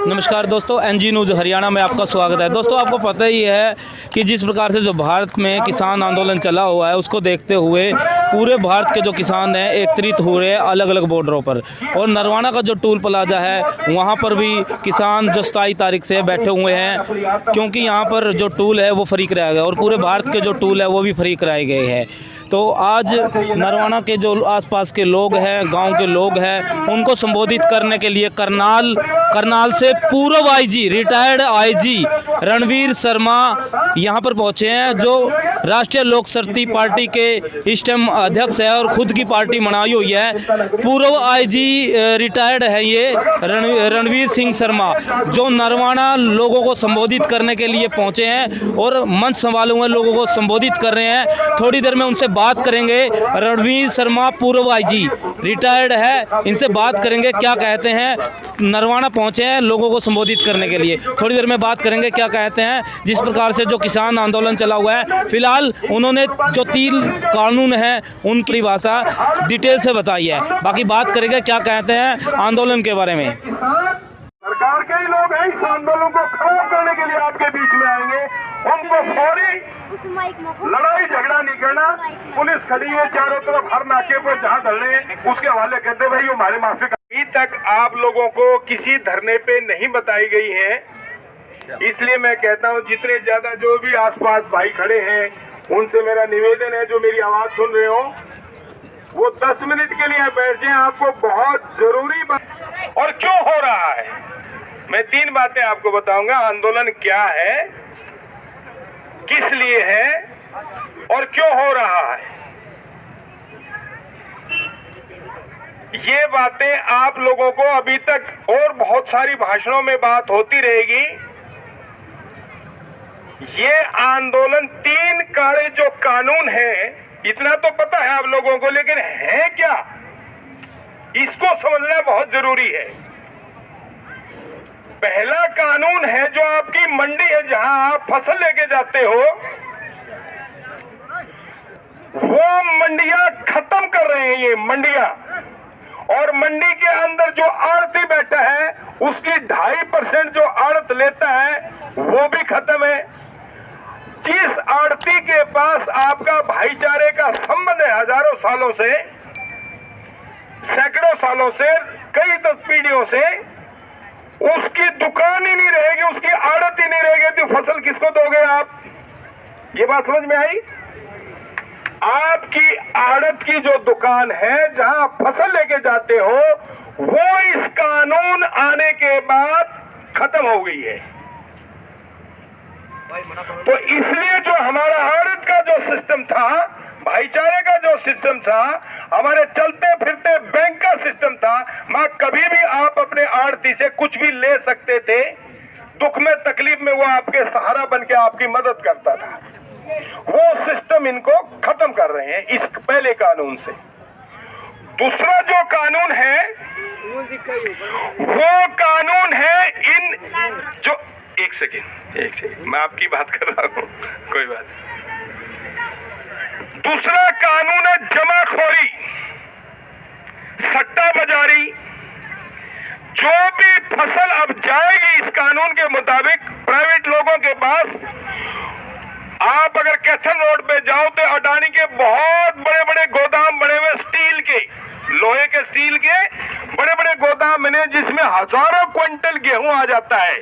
नमस्कार दोस्तों, NG news Haryana में आपका स्वागत है। दोस्तों, आपको पता ही है कि जिस प्रकार से जो भारत में किसान आंदोलन चला हुआ है, उसको देखते हुए पूरे भारत के जो किसान हैं एकत्रित हो रहे हैं अलग अलग बॉर्डरों पर। और नरवाना का जो टोल प्लाजा है वहाँ पर भी किसान जो 27 तारीख से बैठे हुए हैं, क्योंकि यहाँ पर जो टोल है वो फ्री कराया गया और पूरे भारत के जो टोल है वो भी फ्री कराए गए हैं। तो आज नरवाना के जो आसपास के लोग हैं, गांव के लोग हैं, उनको संबोधित करने के लिए करनाल से पूर्व IG, retired IG Ranveer Sharma यहां पर पहुंचे हैं, जो राष्ट्रीय लोक शक्ति पार्टी के इस टाइम अध्यक्ष है और खुद की पार्टी बनाई हुई है। पूर्व आईजी रिटायर्ड है ये रणवीर सिंह शर्मा, जो नरवाना लोगों को संबोधित करने के लिए पहुंचे हैं और मंच संभाले हुए लोगों को संबोधित कर रहे हैं। थोड़ी देर में उनसे बात करेंगे। रणवीर शर्मा पूर्व आईजी रिटायर्ड है, इनसे बात करेंगे क्या कहते हैं। नरवाना पहुंचे हैं लोगों को संबोधित करने के लिए, थोड़ी देर में बात करेंगे क्या कहते हैं। जिस प्रकार से जो किसान आंदोलन चला हुआ है, फिलहाल उन्होंने जो 3 कानून है उनकी परिभाषा डिटेल से बताई है। बाकी बात करेंगे क्या कहते हैं आंदोलन के बारे में। सरकार के ही लोग हैं, इस आंदोलन को खराब करने के लिए आपके बीच में आएंगे। उनको फौरी लड़ाई झगड़ा नहीं करना। पुलिस खड़ी है चारों तरफ, हर नाके पर जहाँ धरने उसके हवाले करते भाई हमारे माफी। अभी तक आप लोगों को किसी धरने पे नहीं बताई गई है, इसलिए मैं कहता हूँ जितने ज्यादा जो भी आसपास भाई खड़े हैं उनसे मेरा निवेदन है, जो मेरी आवाज सुन रहे हो वो 10 मिनट के लिए बैठ जाएं। आपको बहुत जरूरी बात और क्यों हो रहा है, मैं 3 बातें आपको बताऊंगा। आंदोलन क्या है, किस लिए है और क्यों हो रहा है, ये बातें आप लोगों को अभी तक और बहुत सारी भाषणों में बात होती रहेगी। ये आंदोलन 3 काले जो कानून है, इतना तो पता है आप लोगों को, लेकिन है क्या इसको समझना बहुत जरूरी है। पहला कानून है जो आपकी मंडी है, जहां आप फसल लेके जाते हो, वो मंडियां खत्म कर रहे हैं ये मंडियां। और मंडी के अंदर जो आड़ती बैठा है उसकी 2.5% जो आड़त लेता है वो भी खत्म है। जिस आड़ती के पास आपका भाईचारे का संबंध है हजारों सालों से, सैकड़ों सालों से, कई तो पीढ़ियों से, उसकी दुकान ही नहीं रहेगी, उसकी आड़त ही नहीं रहेगी, तो फसल किसको दोगे आप? ये बात समझ में आई? आपकी आड़त की जो दुकान है जहां फसल लेके जाते हो, वो इस कानून आने के बाद खत्म हो गई है। तो इसलिए जो हमारा आड़त का जो सिस्टम था, भाईचारे का जो सिस्टम था, हमारे चलते फिरते बैंक का सिस्टम था, मां कभी भी आप अपने आड़ती से कुछ भी ले सकते थे, दुख में तकलीफ में वो आपके सहारा बन के आपकी मदद करता था। वो सिस्टम इनको खत्म कर रहे हैं इस पहले कानून से। दूसरा जो कानून है वो कानून है इन जो एक सेकेंड मैं आपकी बात कर रहा हूं, कोई बात। दूसरा कानून है जमाखोरी, सट्टा बाजारी। जो भी फसल अब जाएगी इस कानून के मुताबिक प्राइवेट लोगों के पास, आप अगर कैथन रोड पे जाओ तो अडानी के बहुत बड़े बड़े गोदाम बने हुए, स्टील के, लोहे के, स्टील के बड़े बड़े गोदाम बने, जिसमें हजारों क्विंटल गेहूं आ जाता है।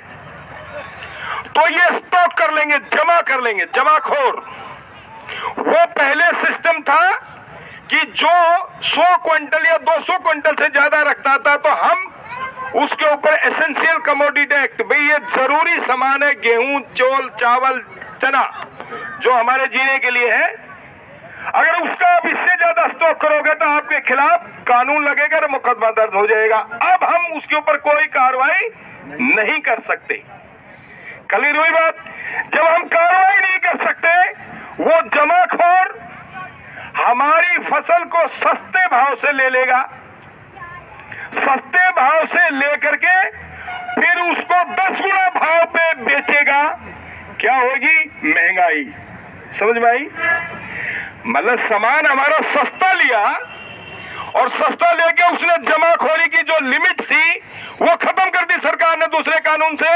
तो ये स्टॉक कर लेंगे, जमा कर लेंगे, जमाखोर। वो पहले सिस्टम था कि जो 100 क्विंटल या 200 क्विंटल से ज्यादा रखता था तो हम उसके ऊपर एसेंशियल कमोडिटी एक्ट, भाई ये जरूरी सामान है, गेहूं, चौल, चावल, चना, जो हमारे जीने के लिए है, अगर उसका आप इससे ज्यादा स्टॉक करोगे तो आपके खिलाफ कानून लगेगा और मुकदमा दर्ज हो जाएगा। अब हम उसके ऊपर कोई कार्रवाई नहीं कर सकते। क्लियर हुई बात? जब हम कार्रवाई नहीं कर सकते, वो जमाखोर हमारी फसल को सस्ते भाव से ले लेगा, सस्ते भाव से लेकर के फिर उसको 10 गुना भाव पे बेचेगा। क्या होगी? महंगाई। समझ में आई? मतलब सामान हमारा सस्ता लिया और सस्ता लेके उसने जमाखोरी की जो लिमिट थी वो खत्म कर दी सरकार ने दूसरे कानून से।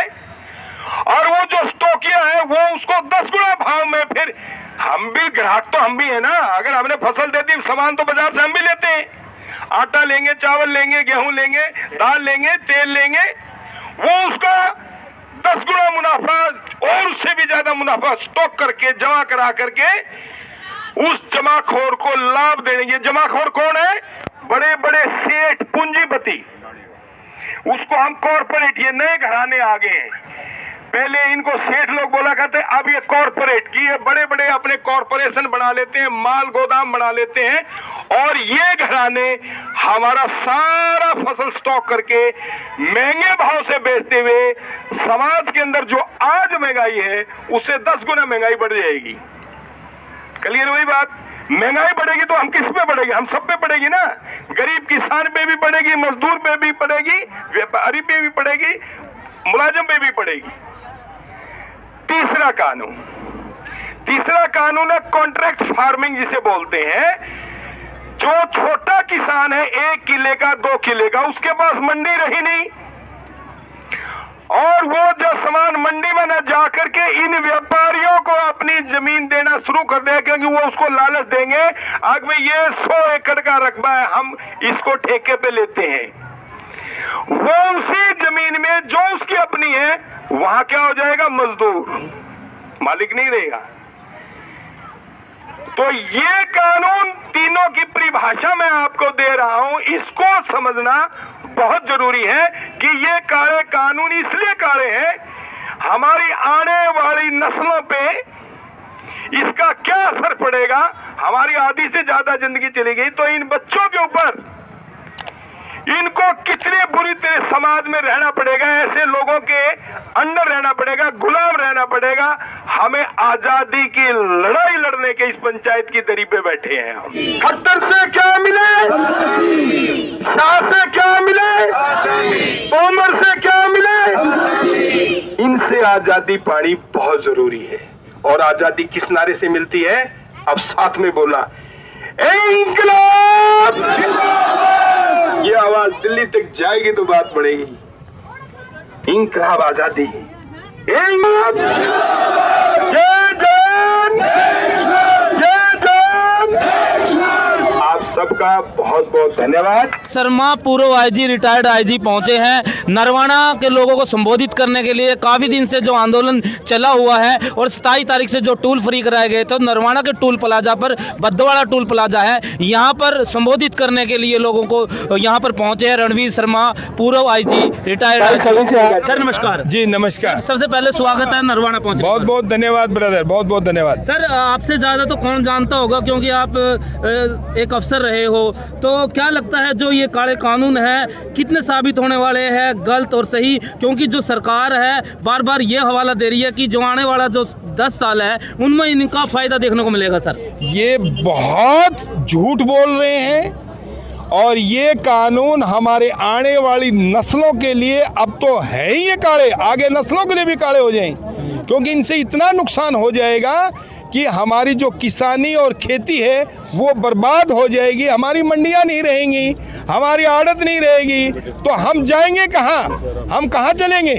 और वो जो स्टॉकिया है वो उसको 10 गुना भाव में, फिर हम भी ग्राहक तो हम भी है ना, अगर हमने फसल दे दी सामान तो बाजार से हम भी लेते हैं, आटा लेंगे, चावल लेंगे, गेहूं लेंगे, दाल लेंगे, तेल लेंगे, वो उसका 10 गुना मुनाफा और उससे भी ज्यादा मुनाफा स्टॉक करके जमा करा करके उस जमाखोर को लाभ देंगे। जमाखोर कौन है? बड़े बड़े सेठ पूंजीपति, उसको हम कॉर्पोरेट, ये नए घराने आ गए हैं, पहले इनको सेठ लोग बोला करते, अब ये कॉर्पोरेट की ये बड़े बड़े अपने कॉर्पोरेशन बना लेते हैं, माल गोदाम बना लेते हैं, और ये घराने हमारा सारा फसल स्टॉक करके महंगे भाव से बेचते हुए समाज के अंदर जो आज महंगाई है उससे 10 गुना महंगाई बढ़ जाएगी। क्लियर वही बात? महंगाई बढ़ेगी तो हम किस पे बढ़ेगी? हम सब पे पड़ेगी ना, गरीब किसान पे भी पड़ेगी, मजदूर पे भी पड़ेगी, व्यापारी पे भी पड़ेगी, मुलाजिम पे भी पड़ेगी। तीसरा कानून है कॉन्ट्रैक्ट फार्मिंग जिसे बोलते हैं। जो छोटा किसान है 1 किले का 2 किले का, उसके पास मंडी रही नहीं, और वो जो सामान मंडी में न जाकर के इन व्यापारियों को अपनी जमीन देना शुरू कर दे, क्योंकि वो उसको लालच देंगे, आग में ये 100 एकड़ का रकबा है, हम इसको ठेके पे लेते हैं। वो उसी जमीन में जो उसकी अपनी है वहां क्या हो जाएगा? मजदूर, मालिक नहीं रहेगा। तो ये कानून तीनों की परिभाषा मैं आपको दे रहा हूं, इसको समझना बहुत जरूरी है कि ये काले कानून इसलिए काले हैं, हमारी आने वाली नस्लों पे इसका क्या असर पड़ेगा। हमारी आधी से ज्यादा जिंदगी चली गई तो इन बच्चों के ऊपर इनको कितने बुरी तरह समाज में रहना पड़ेगा, ऐसे लोगों के अंडर रहना पड़ेगा, गुलाम रहना पड़ेगा। हमें आजादी की लड़ाई लड़ने के इस पंचायत की दरी पे बैठे हैं हम। खट्टर से क्या मिले, शाह से क्या मिले, उमर से क्या मिले, इनसे आजादी पानी बहुत जरूरी है। और आजादी किस नारे से मिलती है? अब साथ में बोला, इंकलाब। ये आवाज दिल्ली तक जाएगी तो बात बढ़ेगी। इंकलाब आजादी, इंकलाब, जय जवान, जय जवान। आप सबका बहुत बहुत धन्यवाद। शर्मा पूर्व आईजी, रिटायर्ड आईजी पहुंचे हैं नरवाना के लोगों को संबोधित करने के लिए। काफ़ी दिन से जो आंदोलन चला हुआ है और 27 तारीख से जो टूल फ्री कराए गए थे, नरवाना के टूल प्लाजा पर, बद्दवाड़ा टूल प्लाजा है, यहाँ पर संबोधित करने के लिए लोगों को यहाँ पर पहुंचे हैं रणवीर शर्मा, पूर्व आईजी, रिटायर्ड। सर नमस्कार। जी नमस्कार। सबसे पहले स्वागत है नरवाना पहुंचे। बहुत बहुत धन्यवाद ब्रदर, बहुत बहुत धन्यवाद। सर आपसे ज़्यादा तो कौन जानता होगा, क्योंकि आप एक अफसर रहे हो, तो क्या लगता है जो ये काले कानून है कितने साबित होने वाले हैं गलत और सही? क्योंकि जो सरकार है बार बार ये हवाला दे रही है कि जो आने वाला जो 10 साल है उनमें इनका फायदा देखने को मिलेगा। सर ये बहुत झूठ बोल रहे हैं, और ये कानून हमारे आने वाली नस्लों के लिए अब तो है ही ये काले, आगे नस्लों के लिए भी काले हो जाएं, क्योंकि इनसे इतना नुकसान हो जाएगा कि हमारी जो किसानी और खेती है वो बर्बाद हो जाएगी, हमारी मंडियां नहीं रहेंगी, हमारी आड़त नहीं रहेगी, तो हम जाएंगे कहाँ, हम कहाँ चलेंगे?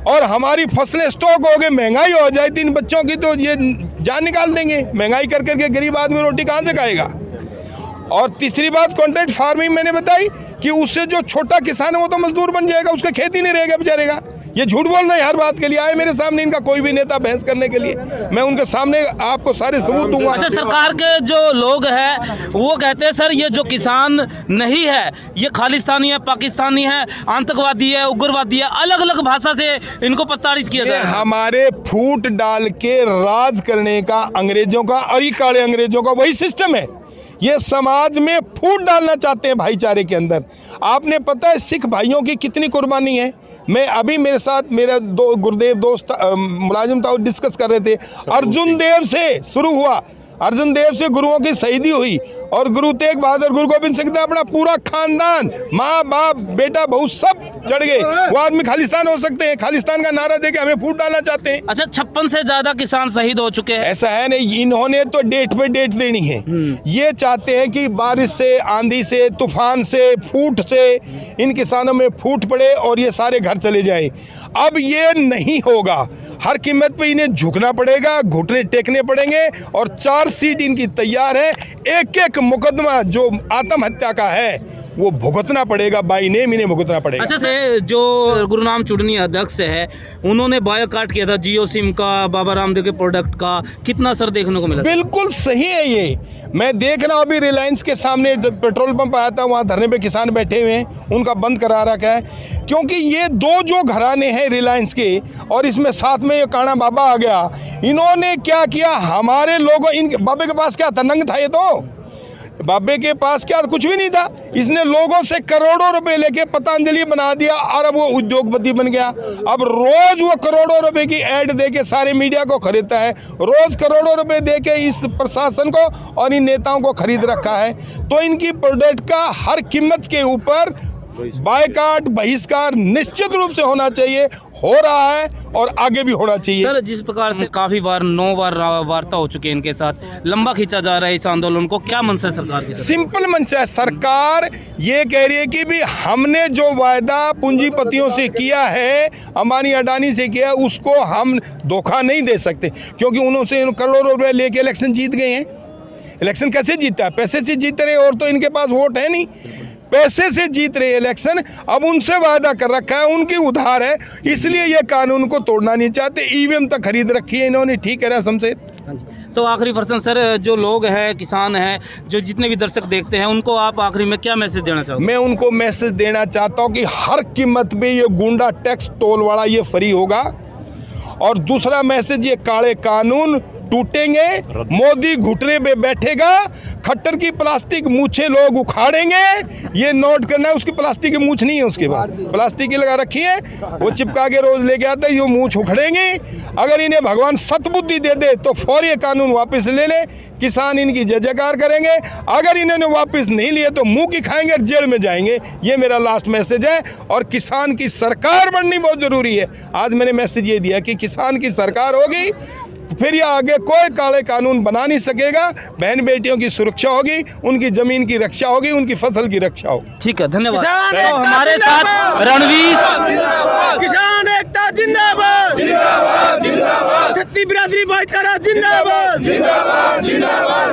और हमारी फसलें स्टॉक हो गए, महंगाई हो जाए, 3 बच्चों की तो ये जान निकाल देंगे। महंगाई कर करके गरीब आदमी रोटी कहाँ से खाएगा? और तीसरी बात कॉन्ट्रैक्ट फार्मिंग मैंने बताई कि उससे जो छोटा किसान है वो तो मजदूर बन जाएगा, उसका खेती नहीं रहेगा बेचारे का। ये झूठ बोल रहे हैं, हर बात के लिए आए मेरे सामने, इनका कोई भी नेता बहस करने के लिए, मैं उनके सामने आपको सारे सबूत दूंगा। अच्छा, सरकार के जो लोग हैं वो कहते हैं सर ये जो किसान नहीं है ये खालिस्तानी है, पाकिस्तानी है, आतंकवादी है, उग्रवादी है, अलग अलग भाषा से इनको प्रताड़ित किया जाए। हमारे फूट डाल के राज करने का अंग्रेजों का, और ये काले अंग्रेजों का वही सिस्टम है। ये समाज में फूट डालना चाहते हैं भाईचारे के अंदर। आपने पता है सिख भाइयों की कितनी कुर्बानी है। मैं अभी मेरे साथ मेरा गुरुदेव दोस्त मुलाजिम था, डिस्कस कर रहे थे, अर्जुन देव से शुरू हुआ, अर्जुन देव से गुरुओं की शहीदी हुई और गुरु तेग बहादुर गुरु गोविंद सिंह ने अपना पूरा खानदान, माँ बाप बेटा बहू सब चढ़ गए। वो आदमी खालिस्तान हो सकते हैं, खालिस्तान का नारा देके हमें फूट डालना चाहते हैं। अच्छा, 56 से ज्यादा किसान शहीद हो चुके हैं। ऐसा है नहीं, इन्होंने तो डेट पे डेट देनी है। ये चाहते हैं कि बारिश से, आंधी से, तूफान से, फूट से इन किसानों में फूट पड़े और ये सारे घर चले जाए। अब ये नहीं होगा, हर कीमत पे इन्हें झुकना पड़ेगा, घुटने टेकने पड़ेंगे और 4 सीट इनकी तैयार है। एक एक मुकदमा जो आत्महत्या का है वो भुगतना पड़ेगा, बाई नेम इन्हें भुगतना पड़ेगा। अच्छा से जो गुरुनाम चुड़नी अध्यक्ष है, उन्होंने बायोकाट किया था जियो सिम का, बाबा रामदेव के प्रोडक्ट का, कितना असर देखने को मिला? बिल्कुल सही है ये। मैं देख रहा हूँ अभी रिलायंस के सामने पेट्रोल पंप आया था, वहाँ धरने पे किसान बैठे हुए हैं, उनका बंद करा रखा है। क्योंकि ये 2 जो घराने हैं रिलायंस के और इसमें साथ में ये काना बाबा आ गया, इन्होंने क्या किया, हमारे लोगों, इन बाबे के पास क्या था, नंग था ये तो, बाबे के पास क्या, कुछ भी नहीं था। इसने लोगों से करोड़ों रुपए लेके पतंजलि बना दिया और अब वो उद्योगपति बन गया। अब रोज वो करोड़ों रुपए की ऐड देके सारे मीडिया को खरीदता है, रोज करोड़ों रुपए देके इस प्रशासन को और इन नेताओं को खरीद रखा है। तो इनकी प्रोडक्ट का हर कीमत के ऊपर बायकाट, बहिष्कार निश्चित रूप से होना चाहिए, हो रहा है और आगे भी होना चाहिए। सर, जिस प्रकार से काफी बार 9 बार वार्ता हो चुकी है इनके साथ, लंबा खींचा जा रहा है इस आंदोलन को, क्या मंशा है सरकार की? सिंपल मंशा है, सरकार ये कह रही है कि भी हमने जो वायदा पूंजीपतियों से किया है, अंबानी अडानी से किया है, उसको हम धोखा नहीं दे सकते, क्योंकि उन्होंने करोड़ों रुपए लेके इलेक्शन जीत गए हैं। इलेक्शन कैसे जीतता है? पैसे से जीत रहे, और तो इनके पास वोट है नहीं, पैसे से जीत रहे इलेक्शन। अब उनसे वादा कर रखा है, उनकी उधार है, इसलिए ये कानून को तोड़ना नहीं चाहते। ईवीएम तक खरीद रखी है इन्होंने, ठीक है समझे। तो आखिरी पर्सन सर, जो लोग हैं, किसान हैं, जो जितने भी दर्शक देखते हैं, उनको आप आखिरी में क्या मैसेज देना चाहोगे? मैं उनको मैसेज देना चाहता हूँ कि हर कीमत पे ये गुंडा टैक्स टोल वाला ये फ्री होगा। और दूसरा मैसेज, ये काले कानून टूटेंगे, मोदी घुटने पे बैठेगा, खट्टर की प्लास्टिक मूछे लोग उखाड़ेंगे। ये नोट करना है, उसकी प्लास्टिक की मूछ नहीं है, उसके बाद प्लास्टिक की लगा रखी है, वो चिपका के रोज लेके आता है, ये मूछ उखड़ेंगे। अगर इन्हें भगवान सतबुद्धि दे दे तो फौरी ये कानून वापस ले ले, किसान इनकी जय जयकार करेंगे। अगर इन्होंने वापस नहीं लिए तो मुंह की खाएंगे और जेल में जाएंगे। ये मेरा लास्ट मैसेज है। और किसान की सरकार बननी बहुत जरूरी है। आज मैंने मैसेज ये दिया कि किसान की सरकार होगी, फिर ये आगे कोई काले कानून बना नहीं सकेगा। बहन बेटियों की सुरक्षा होगी, उनकी जमीन की रक्षा होगी, उनकी फसल की रक्षा होगी। ठीक है, धन्यवाद। तो हमारे साथ रणवीर, किसान एकता जिंदाबाद, छत्ती बिरादरी भाईचारा जिंदाबाद।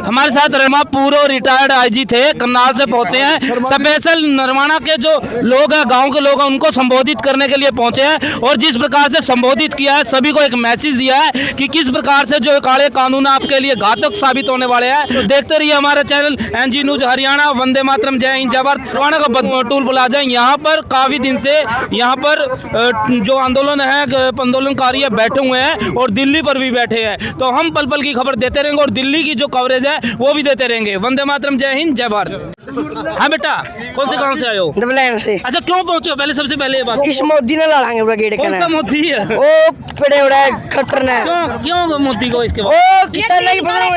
हमारे साथ रमा पूरो रिटायर्ड आईजी थे, करनाल से पहुंचे हैं। स्पेशल नरवाना के जो लोग हैं, गांव के लोग हैं, उनको संबोधित करने के लिए पहुंचे हैं। और जिस प्रकार से संबोधित किया है, सभी को एक मैसेज दिया है कि किस प्रकार से जो काले कानून आपके लिए घातक साबित होने वाले हैं। देखते रहिए हमारा channel NG news Haryana. Vande Mataram, जय हिंद, जय भारत। रवाना का टूल प्लाजा, यहाँ पर काफी दिन से यहाँ पर जो आंदोलन है, आंदोलनकारी है, बैठे हुए हैं और दिल्ली पर भी बैठे हैं। तो हम पल पल की खबर देते रहेंगे और दिल्ली की जो कवरेज है वो भी देते रहेंगे। वंदे मातरम, जय हिंद, जय भारत। हाँ बेटा, कौन से गांव से आए हो? डबलैन से। अच्छा, क्यों पहुंचे हो? पहले सबसे पहले ये बात, इस मोदी ने लड़ाएंगे पूरा गेट कौन सा मोदी है? ओ पड़े उड़ा खतर ने। क्यों मोदी को इसके बाद? ओ किसान नहीं पता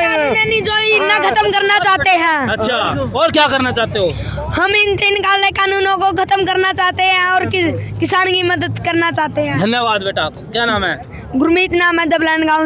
जो इतना खत्म करना चाहते हैं। अच्छा, और क्या करना चाहते हो? हम इन 3 काले कानूनों को खत्म करना चाहते हैं और किसान की मदद करना चाहते हैं। धन्यवाद बेटा। क्या नाम है? गुरमीत नाम है, दबलान गाँव।